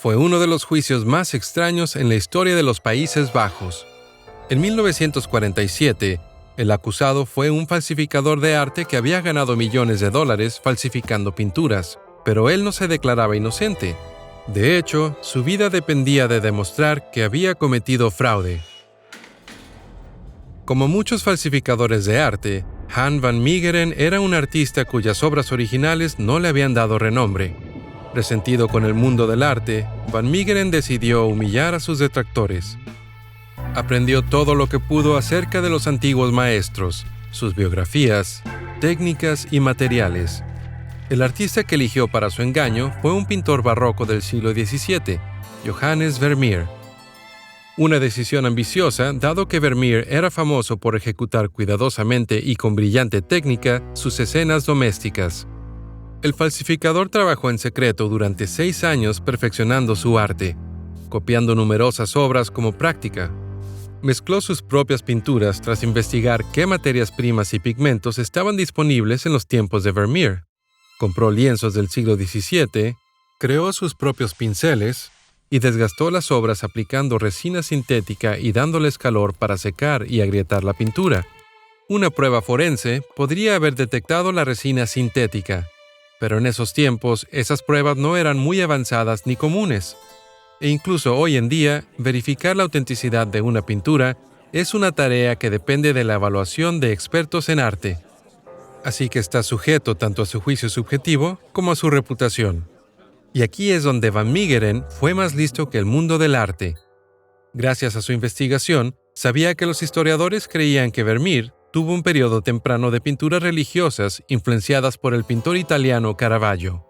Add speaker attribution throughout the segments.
Speaker 1: fue uno de los juicios más extraños en la historia de los Países Bajos. En 1947, el acusado fue un falsificador de arte que había ganado millones de dólares falsificando pinturas, pero él no se declaraba inocente. De hecho, su vida dependía de demostrar que había cometido fraude. Como muchos falsificadores de arte, Han van Meegeren era un artista cuyas obras originales no le habían dado renombre. Resentido con el mundo del arte, van Meegeren decidió humillar a sus detractores. Aprendió todo lo que pudo acerca de los antiguos maestros, sus biografías, técnicas y materiales. El artista que eligió para su engaño fue un pintor barroco del siglo XVII, Johannes Vermeer. Una decisión ambiciosa, dado que Vermeer era famoso por ejecutar cuidadosamente y con brillante técnica sus escenas domésticas. El falsificador trabajó en secreto durante 6 años perfeccionando su arte, copiando numerosas obras como práctica. Mezcló sus propias pinturas tras investigar qué materias primas y pigmentos estaban disponibles en los tiempos de Vermeer. Compró lienzos del siglo XVII, creó sus propios pinceles y desgastó las obras aplicando resina sintética y dándoles calor para secar y agrietar la pintura. Una prueba forense podría haber detectado la resina sintética, pero en esos tiempos esas pruebas no eran muy avanzadas ni comunes. E incluso hoy en día, verificar la autenticidad de una pintura es una tarea que depende de la evaluación de expertos en arte. Así que está sujeto tanto a su juicio subjetivo como a su reputación. Y aquí es donde van Meegeren fue más listo que el mundo del arte. Gracias a su investigación, sabía que los historiadores creían que Vermeer tuvo un periodo temprano de pinturas religiosas influenciadas por el pintor italiano Caravaggio.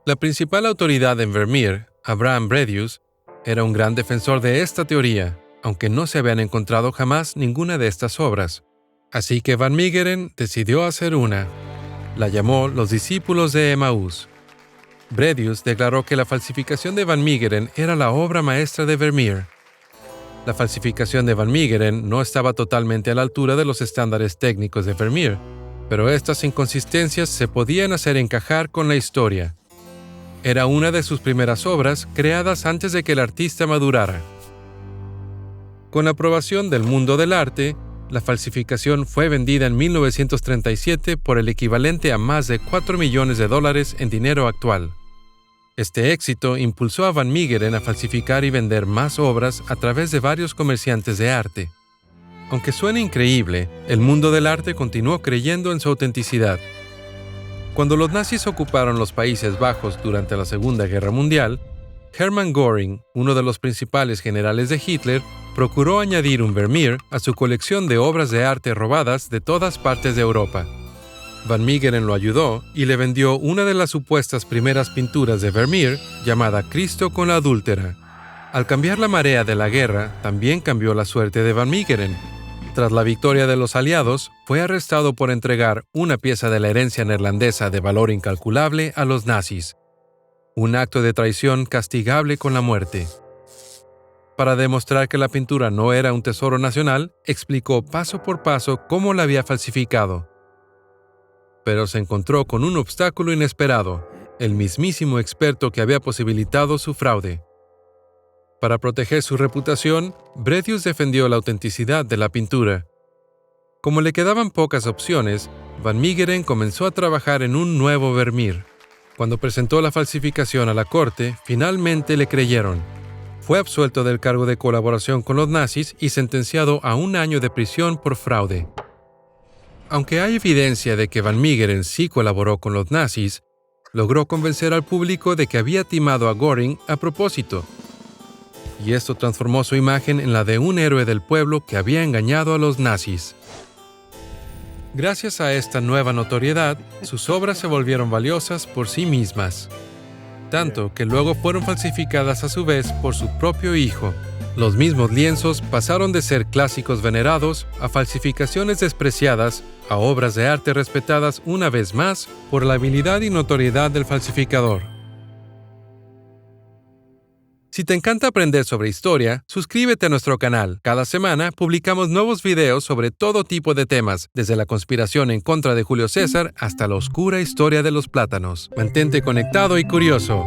Speaker 1: La principal autoridad en Vermeer, Abraham Bredius, era un gran defensor de esta teoría, aunque no se habían encontrado jamás ninguna de estas obras. Así que van Meegeren decidió hacer una. La llamó Los discípulos de Emaús. Bredius declaró que la falsificación de van Meegeren era la obra maestra de Vermeer. La falsificación de van Meegeren no estaba totalmente a la altura de los estándares técnicos de Vermeer, pero estas inconsistencias se podían hacer encajar con la historia. Era una de sus primeras obras creadas antes de que el artista madurara. Con la aprobación del mundo del arte, la falsificación fue vendida en 1937 por el equivalente a más de $4 millones en dinero actual. Este éxito impulsó a van Meegeren a falsificar y vender más obras a través de varios comerciantes de arte. Aunque suene increíble, el mundo del arte continuó creyendo en su autenticidad. Cuando los nazis ocuparon los Países Bajos durante la Segunda Guerra Mundial, Hermann Göring, uno de los principales generales de Hitler, procuró añadir un Vermeer a su colección de obras de arte robadas de todas partes de Europa. Van Meegeren lo ayudó y le vendió una de las supuestas primeras pinturas de Vermeer, llamada Cristo con la adúltera. Al cambiar la marea de la guerra, también cambió la suerte de van Meegeren. Tras la victoria de los aliados, fue arrestado por entregar una pieza de la herencia neerlandesa de valor incalculable a los nazis. Un acto de traición castigable con la muerte. Para demostrar que la pintura no era un tesoro nacional, explicó paso por paso cómo la había falsificado. Pero se encontró con un obstáculo inesperado, el mismísimo experto que había posibilitado su fraude. Para proteger su reputación, Bredius defendió la autenticidad de la pintura. Como le quedaban pocas opciones, van Meegeren comenzó a trabajar en un nuevo Vermeer. Cuando presentó la falsificación a la corte, finalmente le creyeron. Fue absuelto del cargo de colaboración con los nazis y sentenciado a 1 año de prisión por fraude. Aunque hay evidencia de que van Meegeren sí colaboró con los nazis, logró convencer al público de que había timado a Göring a propósito. Y esto transformó su imagen en la de un héroe del pueblo que había engañado a los nazis. Gracias a esta nueva notoriedad, sus obras se volvieron valiosas por sí mismas, tanto que luego fueron falsificadas a su vez por su propio hijo. Los mismos lienzos pasaron de ser clásicos venerados a falsificaciones despreciadas, a obras de arte respetadas una vez más por la habilidad y notoriedad del falsificador. Si te encanta aprender sobre historia, suscríbete a nuestro canal. Cada semana publicamos nuevos videos sobre todo tipo de temas, desde la conspiración en contra de Julio César hasta la oscura historia de los plátanos. Mantente conectado y curioso.